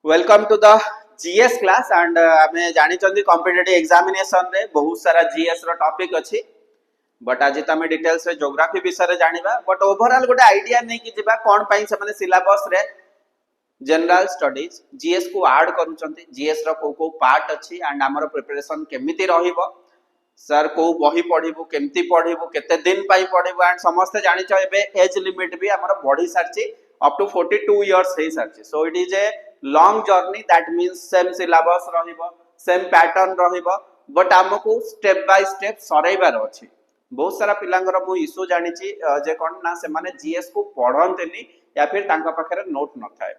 welcome to the GS class and आमे जानि चंदी कॉम्पिटिटिव एग्जामिनेशन रे बहुत सारा जीएस रो टॉपिक अछि बट आज तमे डिटेल्स रे ज्योग्राफी विषय रे जानिबा बट ओवरऑल गोटे आईडिया नै कि जिबा कोन पई से माने सिलेबस रे जनरल स्टडीज जीएस को ऐड करूचंती जीएस रो को पार्ट अछि एंड हमर प्रिपरेशन केमिति रहिबो सर को बही पढिबो केमिति पढिबो केते दिन पई पढिबो एंड समस्त जानि छ एबे एज लिमिट भी हमर बढ़ी सारची अप टू 42 इयर्स हे सारची so it is a long journey that means same syllabus रहिबो सेम पैटर्न रहिबो बट हमको स्टेप बाय स्टेप सरेबार अछि बहुत सारा पिलांगर मु इशू जानि छी जे कोन ना से माने जीएस को पढंतेनी या फिर तांका पाखरे नोट न थाए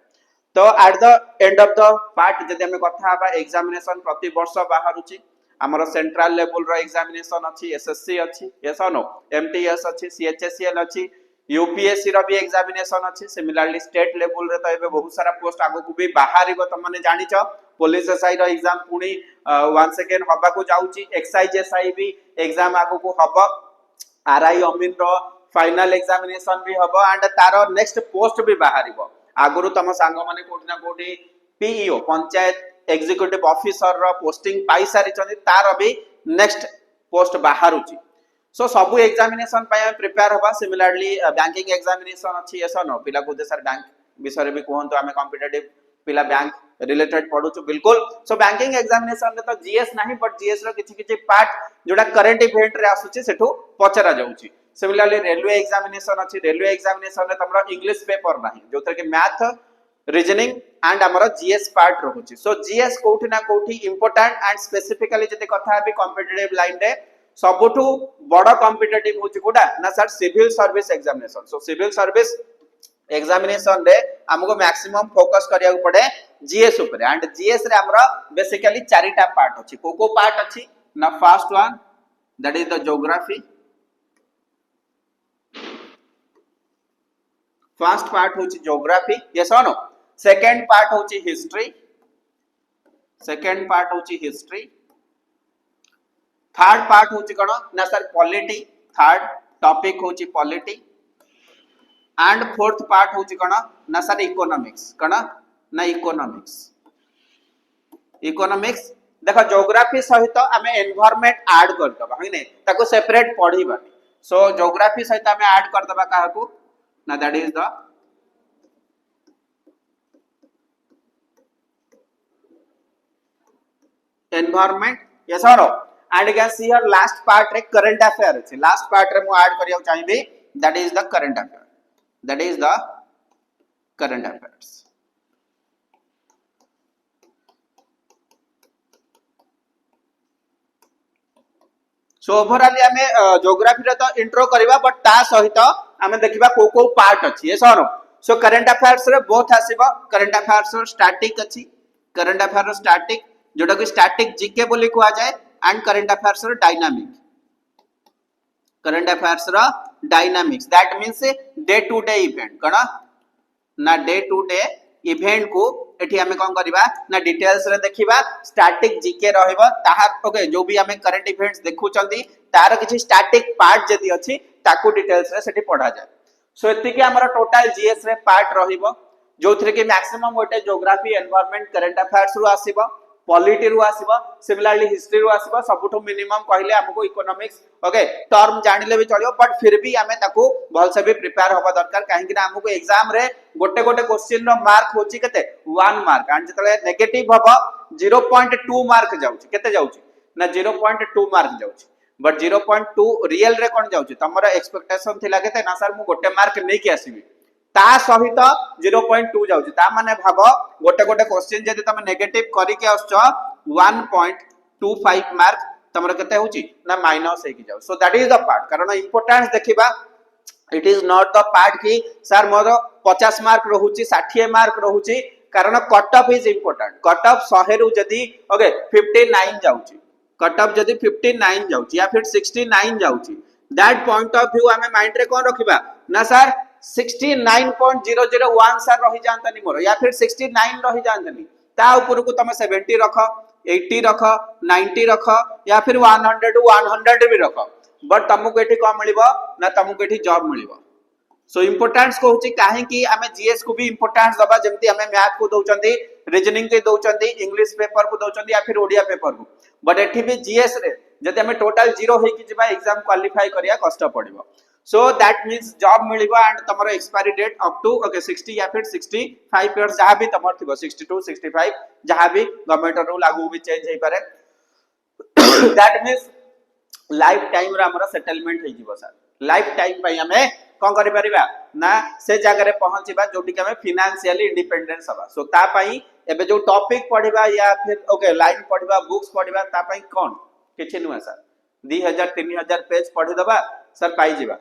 तो at the end of the part जदि हमें कथा बा एग्जामिनेशन प्रति वर्ष बाहरुची हमर सेंट्रल लेवल रो एग्जामिनेशन अछि एसएससी अछि यस और नो एमटीएस अछि सीएचएसएल अछि यूपीएससी रो भी एग्जामिनेशन अछि सिमिलरली स्टेट लेवल रे तो एबे बहुत सारा पोस्ट आगो को भी बाहरिबो त माने जानि छ पुलिस एसआई रो एग्जाम पुनी वंस अगेन हबा को जाउची एक्साइज एसआई भी एग्जाम आगो को हबो आरआई अमीन रो फाइनल एग्जामिनेशन भी हबो एंड तारो नेक्स्ट पोस्ट भी बाहरिबो आगुरु तम सांग माने कोठी ना कोठी पीईओ पंचायत एग्जीक्यूटिव ऑफिसर रो पोस्टिंग पाई सारी चंदी तार भी नेक्स्ट पोस्ट बाहरुची सो सबु एग्जामिनेशन पय प्रिपेयर होबा सिमिलरली बैंकिंग एग्जामिनेशन अछि एसो नो पिला को सर बैंक विषय भी कोहंतो हमें कॉम्पिटिटिव पिला बैंक रिलेटेड पढुछु बिल्कुल सो बैंकिंग एग्जामिनेशन रे तो जीएस नाही बट जीएस रो किछि किछि पार्ट जोडा करंट इवेंट रे आसुची सेठो पचरा जाउची सिमिलरली रेलवे एग्जामिनेशन अछि रेलवे एग्जामिनेशन रे तमरा इंग्लिश पेपर नाही जोतर के मैथ रीजनिंग एंड हमर जीएस पार्ट रहउची सो जीएस कोठी ना कोठी इंपोर्टेंट एंड स्पेसिफिकली जते कथा भी कॉम्पिटिटिव लाइन रे सबुठु बड़ कॉम्पिटिटिव होची कोडा ना sir civil service examination so civil service examination रे हमको मैक्सिमम फोकस करिया पड़े जीएस ऊपर एंड जीएस रे हमरा बेसिकली चारिटा पार्ट अछि को पार्ट अछि ना first one that is the geography first part होची ज्योग्राफी यस और नो सेकंड पार्ट होची हिस्ट्री थर्ड पार्ट होची कोन ना सर पॉलिटी थर्ड टॉपिक होची पॉलिटी एंड फोर्थ पार्ट होची कोन ना सर इकोनॉमिक्स कोन ना इकोनॉमिक्स देखो ज्योग्राफी सहित हमें एनवायरनमेंट ऐड कर दबा है नै ताको सेपरेट पढीबा सो ज्योग्राफी सहित हमें ऐड कर दबा काहाकू ना that is the environment yes और no and you can see here last part रे करंट अफेयर अछि लास्ट पार्ट रे मु ऐड करियो चाहिबी that is the current affairs so overall हमें ज्योग्राफी रे तो इंट्रो करबा बट ता सहित हमें देखिबा को पार्ट अछि यस और नो सो करंट अफेयर्स रे बोथ आसीबा करंट अफेयर्स रो स्टैटिक अछि करंट अफेयर रो स्टैटिक जोटा कि स्टैटिक जीके बोली को आ जाए एंड करंट अफेयर्स रो dynamics that means day to day event कणा ना डे टू डे इवेंट को एठी हमें कोन करबा ना डिटेल्स रे देखिबा स्टैटिक जीके रहइबो ताहार ओके जो भी हमें करंट इवेंट्स देखु चंदी तार किछि स्टैटिक पार्ट जदी अछि ताकू डिटेल्स रे सेठी पढा जाय सो एति के हमर टोटल जीएस रे पार्ट रहिबो जोथरे के मैक्सिमम गोटे ज्योग्राफी एनवायरनमेंट करंट अफेयर्स रु आसीबो पॉलिटी रु आसीबो सिमिलरली हिस्ट्री रु आसीबो सबुठो मिनिमम कहले हमको इकोनॉमिक्स ओके टर्म जानिले भी चलियो बट फिर भी हमें ताको भल से भी प्रिपेयर होबा दरकार काहे कि हमको एग्जाम रे गोटे क्वेश्चन रो मार्क होची केते 1 मार्क एंड जतले नेगेटिव हबो 0.2 मार्क जाउची केते जाउची ना 0.2 मार्क जाउची बट 0.2 रियल रे कोन जाउची तमरा एक्सपेक्टेशन थिला केते ना सर मु गोटे मार्क नै के आसीबी ता सहित 0.2 जाउची ता माने भाबो गोटे क्वेश्चन जदी तमे नेगेटिव करी के आछो 1.25 मार्क तमरा केते होची ना माइनस हे की जाउ सो दैट इज द पार्ट कारण इंपोर्टेंस देखिबा it is not the part की सर मोर 50 मार्क रहूची 60 मार्क रहूची कारण cut off is important cut off 100 रु जदी ओके 59 जाउची कट ऑफ जदी 59 जाउची या फिर 69 जाउची दैट पॉइंट ऑफ व्यू हमें माइंड रे कोन रखिबा ना सर 69.001 सर रही जानतनी मोर या फिर 69 रही जानतनी ता ऊपर को तमे 70 रख 80 रख 90 रख या फिर 100 भी रख बट तुमको एठी को मिलिबो ना तुमको एठी जॉब मिलिबो सो इंपोर्टेंस कहूची काहे कि हमें जीएस को भी इंपोर्टेंस दबा जेमती हमें मैथ को दउचंदी रीजनिंग के दउचंती इंग्लिश पेपर को दउचंती या फिर ओडिया पेपर को बट एठी भी जीएस रे जदि हमें टोटल 0 होई कि जिबा एग्जाम क्वालिफाई करिया कष्ट पड़िबो सो दैट मींस जॉब मिलिबा एंड तमरो expiry date up to okay 60 या फिर 65 इयर्स जहां भी तमर थिबो 62 65 जहां भी गवर्नमेंट रूल लागू भी चेंज होई पारे दैट मींस लाइफ टाइम रे हमरा सेटलमेंट हे जिवो सर लाइफ टाइम पई हमें कोन करि परिबा ना से जगह रे पहुंचीबा जोटी के हमें फाइनेंशियली इंडिपेंडेंस हबा सो ता पई एबे जो टॉपिक पढिबा या फिर ओके लाइन पढिबा बुक्स पढिबा ता पई कोन किछि नुआ सर 2000 3000 पेज पढि दबा सर पाई जिबा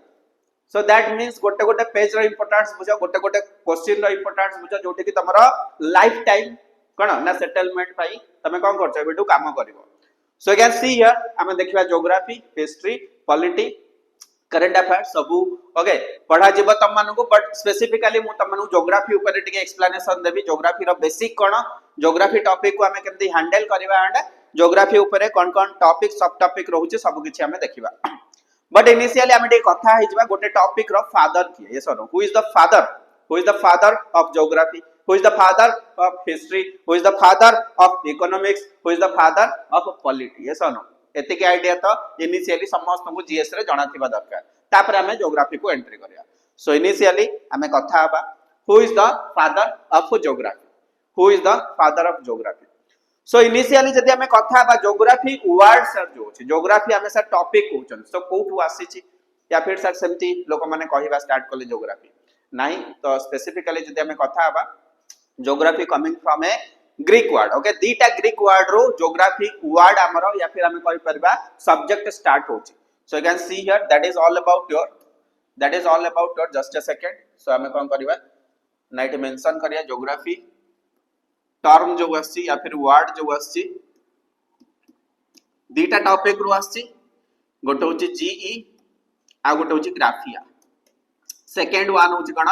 सो दैट मींस गोटे गोटे पेज रो इंपोर्टेंस बुझो गोटे गोटे क्वेश्चन रो इंपोर्टेंस बुझो जोटी कि तमरो लाइफ टाइम कोन ना सेटलमेंट पई तमे कोन करछो एबेटू काम करिवो so you can see here हमें देखिबा geography history polity current affairs सबू ओके पढ़ा जीव तम मानकु बट स्पेसिफिकली मु तम मानकु ज्योग्राफी ऊपर टिके एक्सप्लेनेशन देबी ज्योग्राफी रो बेसिक कोन ज्योग्राफी टॉपिक को हमें केमती हैंडल करबा एंड ज्योग्राफी ऊपर कोन कोन टॉपिक सब टॉपिक रहउची सब किछि हमें देखिबा बट इनिशियली हमें टे कथा हिजबा गोटे टॉपिक रो फादर किए यस और know who is the father of geography who is the father of history who is the father of economics who is the father of polity yes or no एते के idea तो initially समस्त को GS रे जणा थिबा दरकार तापर हमें ज्योग्राफी को एंट्री करिया सो इनिशियली हमें कथा हबा who is the father of geography who is the father of geography so initially जदी हमें कथा हबा ज्योग्राफी वर्ड सर जो छै ज्योग्राफी हमें सर टॉपिक कहउछन सो कोठु आसी छी या फिर सर सेमती लोक माने कहिबा स्टार्ट करले ज्योग्राफी नाही तो स्पेसिफिकली जदी हमें कथा हबा geography coming from a Greek word okay दीटा ग्रीक वर्ड रो ज्योग्राफी वर्ड हमरो या फिर हमें कहि परबा सब्जेक्ट स्टार्ट होची so you can see here that is all about your just a second so हमें कोन करबा नाइट मेंशन करिया ज्योग्राफी टर्म जो आसी या फिर वर्ड जो आसी दीटा टॉपिक रो आसी गोटे होची जीई आ गोटे होची ग्राफिया सेकंड वन होची कोन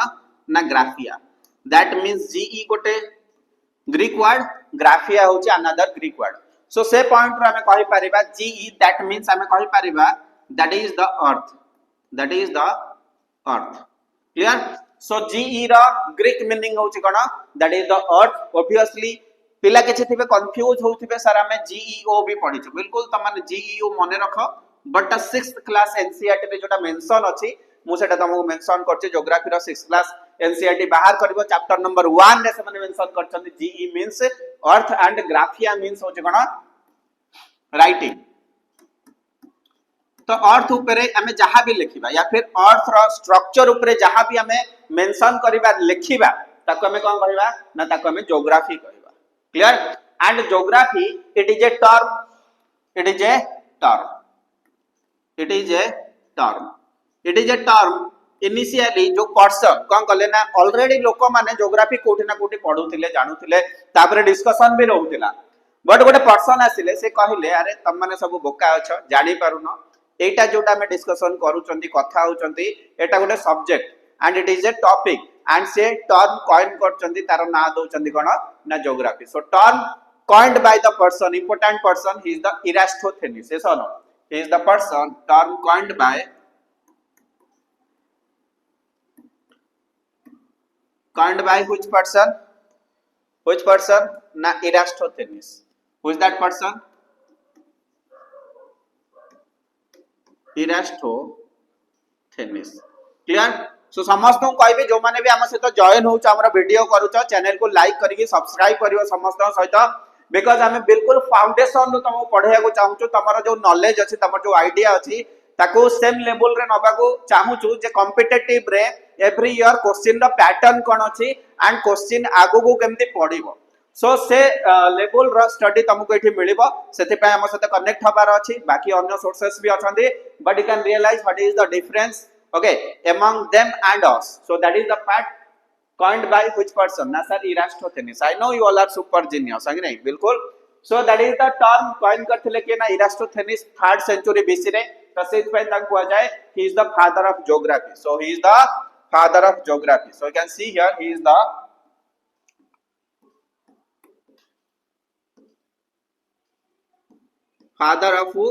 ना ग्राफिया दैट मींस जीई गोटे ग्रीक वर्ड ग्राफिया होची अनदर ग्रीक वर्ड सो से पॉइंट रो हमें कहि परिबा जीई दैट मींस हमें कहि परिबा that is the earth clear so ge रो ग्रीक मीनिंग होची कोन that is the earth obviously पिला केछि थिबे कंफ्यूज होउथिबे सर हमें जीईओ भी पढिछु बिल्कुल त माने जीईओ मने रखो बट 6th क्लास एनसीईआरटी रे जोटा मेंशन अछि मु सेटा तमको मेंशन करछि ज्योग्राफी रो 6th क्लास एनसीईआरटी बाहर करबो चैप्टर नंबर 1 रे से माने मेंशन करछन ge means earth and graphia means होचे कोन राइटिंग तो अर्थ ऊपर हमें जहां भी लिखिबा या फिर अर्थ रो स्ट्रक्चर ऊपर जहां भी हमें मेंशन करबा लिखिबा ताको हमें कोन कहबा ना ताको हमें ज्योग्राफी कहबा clear and geography it is a term initially जो पर्सन कोन कहले ना ऑलरेडी लोक माने ज्योग्राफी कोठी ना कोठी पढुथिले जानुथिले तापरे डिस्कशन भी रहउथिला बट गोटे पर्सन आसिले से कहिले अरे तम माने सब बोका अछ जानि पारुन एटा जोटा में डिस्कशन करूचंती कथा होचंती एटा गोटे subject and it is A topic and से टर्म कॉइन करचंती तार ना दोचंती कोन ना geography so term coined by the person important person he is the Eratosthenes yes or no he is the person term coined by which person na Eratosthenes who is that person Eratosthenes clear सो समस्त को कहबे जो माने भी हम सहित join होउछ हमरा video करूछ channel को लाइक करिके सब्सक्राइब करियो समस्त सहित बिकॉज़ हमें बिल्कुल फाउंडेशन रो तुम पढिया को चाहूछु तमरो जो नॉलेज अछि तमरो जो आईडिया अछि ताको सेम लेवल रे नबा को चाहूछु जे कॉम्पिटिटिव रे एवरी ईयर क्वेश्चन रो पैटर्न कोन अछि एंड क्वेश्चन आगो को केमती पढिबो सो से लेवल रो स्टडी तुमको एठी मिलिबो सेति पय हम सहित कनेक्ट हबार अछि बाकी अन्य सोर्सेस भी अछंदी but you can realise what is the difference okay among them and us so that is the part coined by which person na sir Eratosthenes I know you all are super genius है नहीं बिल्कुल so that is the term coin करथिले के ना Eratosthenes 3rd century BC रे तो से पे तक हुआ जाए he is the father of geography so he is the father of geography so you can see here he is the father of who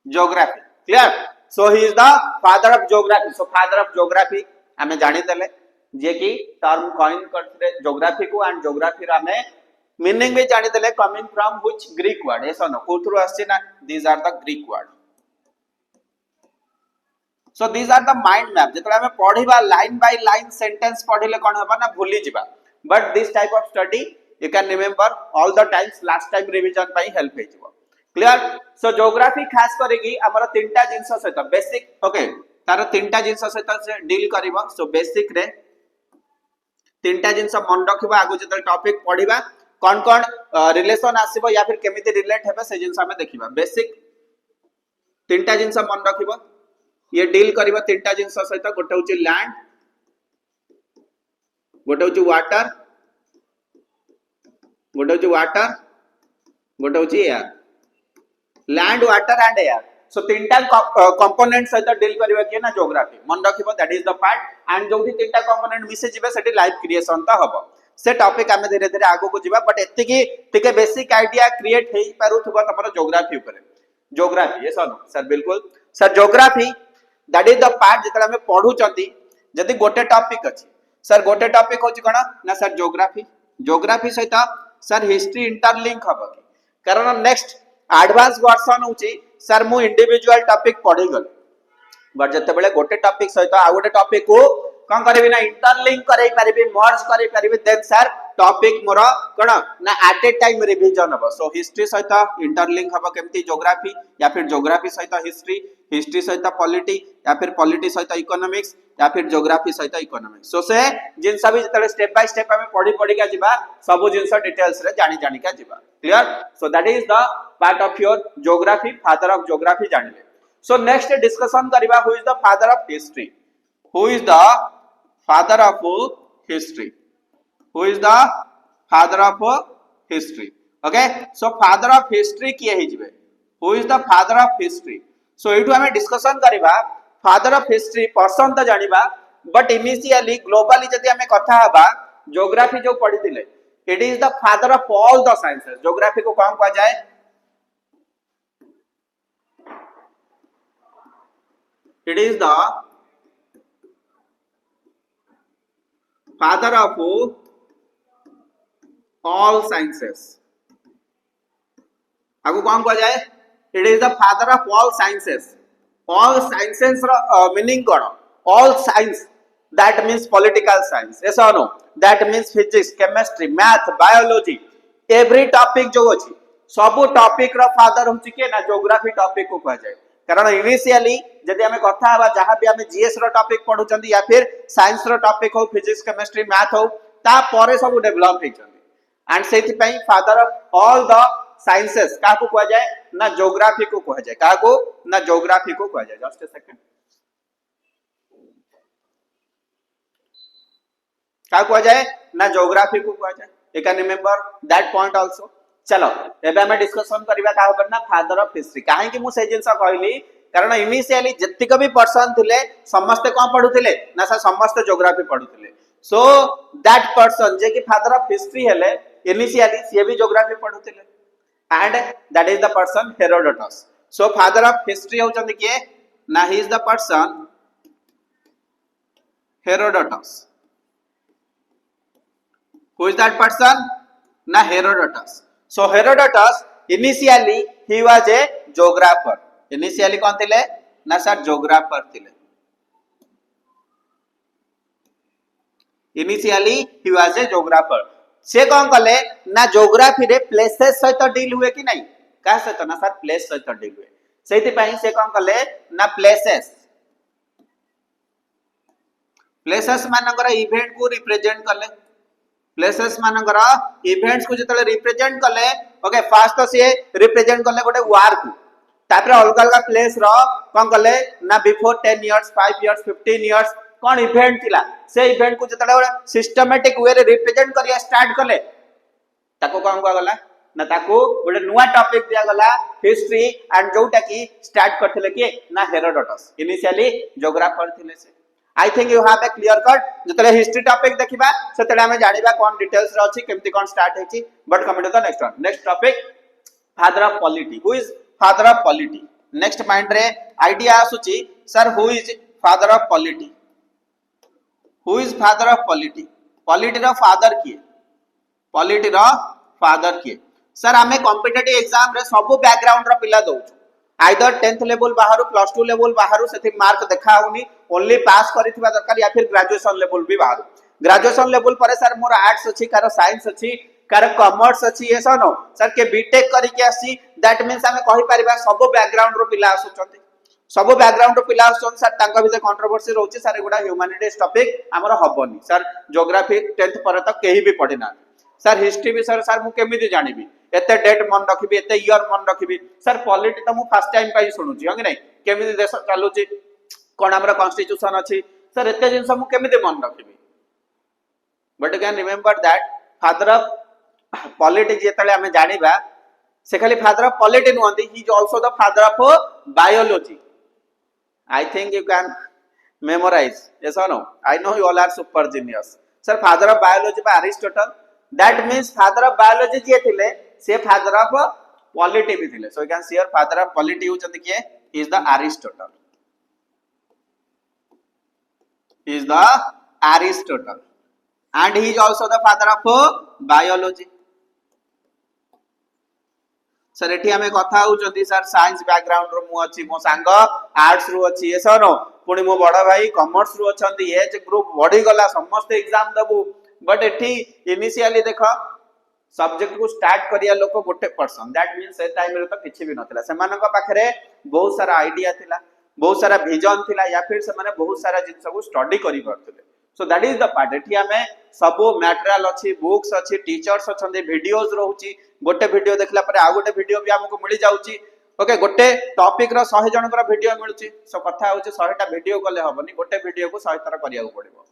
geography clear so he is the father of geography so father of geography हमें जानि देले जे कि term coin करथिले geography को and geography रा हमें meaning भी जानि देले coming from which Greek word ऐसा न कोथुरु आछि ना these are the Greek word so these are the mind map जेतले हमें पढिबा लाइन बाय लाइन सेंटेंस पढिले कोन हबा ना भूली जिबा but this type of study you can remember all the times last time revision पाई हेल्प हे जिवो क्लियर सो ज्योग्राफी खास करेगी हमर तीनटा जिंस सहित बेसिक ओके तार तीनटा जिंस सहित से डील करबो सो बेसिक रे तीनटा जिंस मन रखिबा आगु जतल टॉपिक पढिबा कोन कोन रिलेशन आसीबो या फिर केमिति रिलेट हेबे से जिंस हमें देखिबा बेसिक तीनटा जिंस मन रखिबो ये डील करिबो तीनटा जिंस सहित गोटे होची लैंड गोटे होची वाटर गोटे होची वाटर गोटे होची air land water and air so तीनटा कंपोनेंट सहित डील करिबा कि ना ज्योग्राफी मन रखिबो that is the part and जोठी तीनटा कंपोनेंट मिसे जिबे सेठी लाइफ क्रिएशन ता हबो से टॉपिक हमें धीरे धीरे आगो को जिबा बट एत्ते की टिके बेसिक आईडिया क्रिएट हेई पारुथबो तमरो ज्योग्राफी ऊपर ज्योग्राफी यस नो सर बिल्कुल sir geography that is the part जेतला हमें पढु चंती जदी गोटे टॉपिक अछि सर गोटे टॉपिक होची कोन ना सर ज्योग्राफी ज्योग्राफी सहित सर हिस्ट्री इंटरलिंक हबो कारण नेक्स्ट एडवांस वर्जन होची सर मु इंडिविजुअल टॉपिक पढी गल बट जते बेले गोटे टॉपिक सहित आ गोटे टॉपिक को कोन करबी ना इंटरलिंक करै परिबी मर्ज करै परिबी देन सर टॉपिक मोर कोन ना एट ए टाइम रिवीजन हबो सो हिस्ट्री सहित इंटरलिंक हबो केमती ज्योग्राफी या फिर ज्योग्राफी सहित हिस्ट्री हिस्ट्री सहित पॉलिटी या फिर पॉलिटी सहित इकोनॉमिक्स या फिर ज्योग्राफी सहित इकोनॉमिक्स सो से जिन सब जतले स्टेप बाय स्टेप हमें पढी पढी का जिबा सब जिंस डिटेल्स रे जानि जानि का जिबा clear so that is the part of your geography father of geography जानिले सो नेक्स्ट डिस्कशन करिबा who is the father of history who is the father of history who is the father of history okay so father of history किए हे जिवे who is the father of history so एटु हमें discussion करिबा father of history person त जानिबा but initially globally जदी हमें कथा हबा ज्योग्राफी जो पढितिले it is the father of all the sciences geography को कौन कहा जाए it is the father of all sciences आगु कौन कहा जाए it is the father of all sciences रो मीनिंग कोन all science that means political science yes or no that means physics chemistry math biology every topic जो अछि सब topic रो father होछि के ना ज्योग्राफी टॉपिक को कहा जाए कारण इनिशियली जदी हमें कथा हबा जहां भी हमें जीएस रो टॉपिक पढु चंदी या फिर साइंस रो टॉपिक हो फिजिक्स केमिस्ट्री मैथ हो ता परे सब डेवलप हे चंदी एंड सेति पई father of all the sciences का को कहा जाए ना ज्योग्राफी को कहा जाए का को ना ज्योग्राफी को कहा जाए जस्ट अ सेकंड का कहा जाए ना ज्योग्राफी को कहा जाए you can remember that point also चलो एबे हमें डिस्कशन करबा का होबा ना फादर ऑफ हिस्ट्री काहे कि मु से जिंस कहली कारण इनिशियली जत्तिक भी पर्सन थिले समस्त कोन पढुथिले ना सा समस्त ज्योग्राफी पढुथिले सो दैट पर्सन जे कि फादर ऑफ हिस्ट्री हेले इनिशियली से भी ज्योग्राफी पढुथिले and that is the person Herodotus so father of history हो चंदी के ना he is the person Herodotus who is that person na Herodotus so Herodotus initially he was a geographer initially kon thile na sir geographer thile initially he was a geographer से kon kale na geography रे places सहित deal हुए कि नहीं का सहित ना sir place सहित डील हुए सेति पई से kon kale ना places मानकर इवेंट को रिप्रेजेंट कले प्लेसेस मानकर इवेंट्स को जतले रिप्रेजेंट कले ओके फास्ट तो से रिप्रेजेंट कले गोटे वार को तापर अलग अलग प्लेस रो कोन कले ना बिफोर 10 इयर्स 5 इयर्स 15 इयर्स कोन इवेंट थिला से इवेंट को जतले सिस्टमैटिक वे रे रिप्रेजेंट करिया स्टार्ट कले ताको कोन को गला ना ताको गोटे नुवा टॉपिक दिया गला हिस्ट्री एंड जोटा की स्टार्ट करथिले के ना हेरोडोटस इनिशियली ज्योग्राफर थिले से I think you have a clear cut जतले हिस्ट्री टॉपिक देखिबा सेतले हमें जानिबा कोन डिटेल्स रे अछि केमति कोन स्टार्ट हेछि but come to the next one next topic father of polity who is father of polity next mind रे आइडिया आसुची sir who is father of polity who is father of polity polity रो father किए polity रो father किए sir आमे competitive exam रे सब background रो पिला दउछु आइदर 10th लेवल बाहर प्लस 2 लेवल बाहर से मार्क देखा होनी ओनली पास करिथिबा दरकार या फिर ग्रेजुएशन लेवल भी बाहर ग्रेजुएशन लेवल पर सर मोर आर्ट्स अछि कार साइंस अछि कार कॉमर्स अछि ऐसा नो सर के बीटेक करि के आसी दैट मींस हमें कहि परिबा सब बैकग्राउंड रो पिला आसुचंती सब बैकग्राउंड रो पिला आसुचन सर तांका भीतर कंट्रोवर्सी रहउची सर एगुडा ह्यूमैनिटीज टॉपिक हमर हबनी सर ज्योग्राफी 10th पर तक केही भी पढिना सर हिस्ट्री भी सर मु केमिति जानिबी एते डेट मन रखिबी एते ईयर मन रखिबी सर पॉलिटी त मु फर्स्ट टाइम पाई सुनुची हो कि नहीं केमिति देश चालुची कोन हमर कॉन्स्टिट्यूशन अछि सर एते जिंस मु केमिति मन रखिबी but you can remember that father of polity जेतले हमें जानिबा से खाली फादर ऑफ पॉलिटी नहंती he is also the father of biology I think you can memorize yes और no I know you all are super genius sir father of biology बा Aristotle that means father of biology जे थिले से father of polity भी थिले so you can see your father of polity who चंदी के is the Aristotle and he is also the father of biology sir एठी हमें कथा होउचंती सर साइंस बैकग्राउंड रो मु अछि मो संग आर्ट्स रो अछि एसो नो पुनी मो बड़ भाई कॉमर्स रो अछंती एज ग्रुप बढ़ी गला समस्त एग्जाम दबु बट एठी इनिशियली देखो सब्जेक्ट को स्टार्ट करिया लोक गोटे पर्सन दैट मींस से टाइम रे तो किछि भी नथिला सेमानन का पाखरे बहुत सारा आइडिया थिला बहुत सारा विजन थिला या फिर से माने बहुत सारा जिंस को स्टडी करि करथिले सो दैट इज द पार्ट एठी हमें सब मटेरियल अछि बुक्स अछि टीचर्स अछंती वीडियोस रहउची गोटे वीडियो देखला परे आ गोटे वीडियो भी हमको मिली जाउची ओके गोटे टॉपिक रो 100 जनकर वीडियो मिलुची सो कथा होउची 100 टा वीडियो कले हबनी गोटे वीडियो को 100 तरह करिया पड़िबो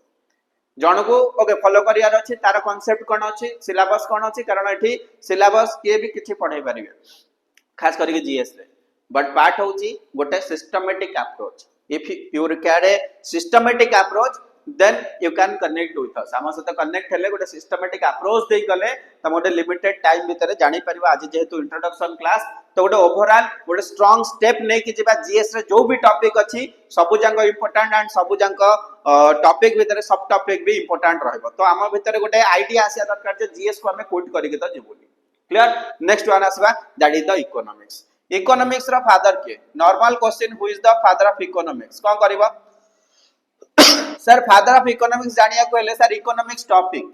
जनको ओके फॉलो करियार अछि तार कांसेप्ट कोन अछि सिलेबस कोन अछि कारण एठी सिलेबस के भी किछि पढाई परिबे खास करके जीएस रे बट पार्ट होउची गोटे systematic approach if you require a systematic approach then you can connect with us हम सहित कनेक्ट हेले गोटे सिस्टमैटिक अप्रोच देई गले त गोटे लिमिटेड टाइम भीतर जानि परिबा आज जेहेतु इंट्रोडक्शन क्लास तो गोटे ओवरऑल गोटे स्ट्रांग स्टेप नै कि जेबा जीएस रे जो भी टॉपिक अछि सबु जंग इंपोर्टेंट एंड सबु जंग टॉपिक भीतर सब टॉपिक भी इंपोर्टेंट रहइबो तो हम भीतर गोटे आईडिया आसिया दरकार जे जीएस को हमें कोट करिके त जेबोली क्लियर नेक्स्ट वन आसबा that is the economics economics रो फादर के normal question who is the father of economics कोन करबो सर फादर ऑफ इकोनॉमिक्स जानिया को हेले सर इकोनॉमिक्स टॉपिक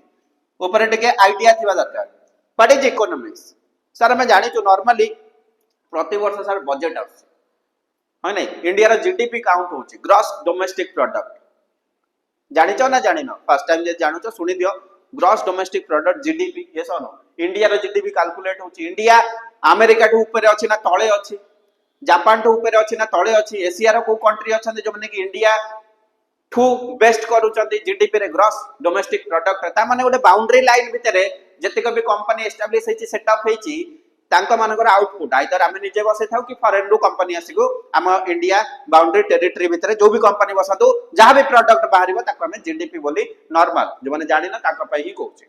ऊपर टिके आईडिया थिबा दरकार व्हाट इज इकोनॉमिक्स सर हम जानि छु नॉर्मली प्रति वर्ष सर बजट आउस है नै इंडिया रो जीडीपी काउंट होची ग्रॉस डोमेस्टिक प्रोडक्ट जानि छ ना जानि न फर्स्ट टाइम जे जानु छ सुनि दियो gross domestic product GDP yes और नो इंडिया रो जीडीपी कैलकुलेट होची इंडिया अमेरिका टू ऊपर अछि ना तळे अछि जापान टू ऊपर अछि ना तळे अछि एशिया रो को कंट्री अछन जो माने कि इंडिया ठू बेस्ट करूचंती जीडीपी रे ग्रॉस डोमेस्टिक प्रोडक्ट ता माने गोटे बाउंड्री लाइन भितरे जतिक भी कंपनी एस्टैब्लिश हेची सेटअप हेची तांको मानकर आउटपुट आइदर आमे निजे बसे थाउ कि फॉरेन रू कंपनी आसीगो हम इंडिया बाउंड्री टेरिटरी भितरे जो भी कंपनी बसतु जहां भी प्रोडक्ट बाहरिबो ताको हमें जीडीपी बोली नॉर्मल जो माने जानि ना ताको पई ही कहूची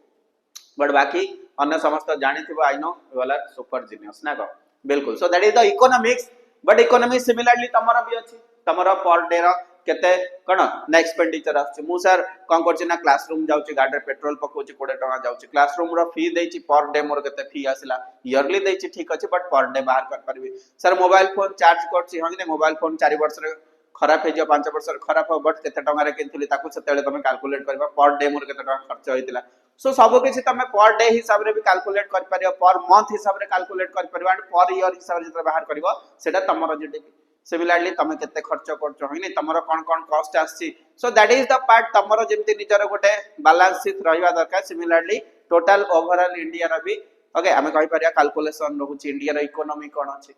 बट बाकी अन्य समस्त जानि थिबो आई नो वाला सुपर जीनियस ना को बिल्कुल so that is the economics but economics similarly तमरा भी अछि तमरा पर डे रो केते कोन ना एक्सपेंडिचर आछे मु सर कोन करछि ना क्लासरूम जाउछि गाडी पेट्रोल पकोछि 20 टका जाउछि क्लासरूम रो फी देछि पर डे मोर केते फी आसिला इयरली देछि ठीक अछि बट पर डे बाहर कर परबी सर मोबाइल फोन चार्ज करछि हंगे मोबाइल फोन 4 वर्ष रे खराब हे जो 5 वर्ष रे खराब हो बट केते टका रे किनथिली ताकू सेतेले तमे कैलकुलेट करबा पर डे मोर केते टका खर्च होइतिला सो सब किछि तमे पर डे हिसाब रे भी कैलकुलेट कर परियो पर मंथ हिसाब रे कैलकुलेट कर परियो एंड पर ईयर हिसाब रे बाहर करबो सेटा तमरो जीडीपी सिमिलरली तमे केते खर्च करछो होइनी तमरो कोन कोन कॉस्ट आछि so that is the part तमरो जेमति निजर गोटे बैलेंस शीट रहिबा दरकार सिमिलरली टोटल ओवरऑल इंडिया रो भी ओके हमें कहि परिया कैलकुलेशन रहउची इंडिया रो इकोनॉमी कोन अछि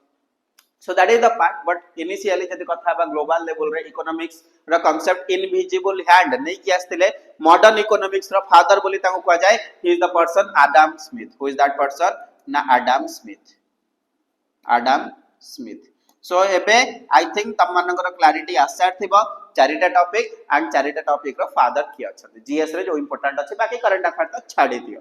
so that is the part but initially जदी कथा बा ग्लोबल लेवल रे इकोनॉमिक्स रो कांसेप्ट इनविजिबल हैंड नै कि आस्तिले मॉडर्न इकोनॉमिक्स रो फादर बोली ताको कहा जाय he is the person Adam Smith who is that person ना आडम स्मिथ सो एबे आई थिंक तम मानकर क्लैरिटी आसार थिबो चारिटा टॉपिक एंड चारिटा टॉपिक रो फादर की अछि जीएस रे जो इंपोर्टेंट अछि बाकी करंट अफेयर तो छाडी दियो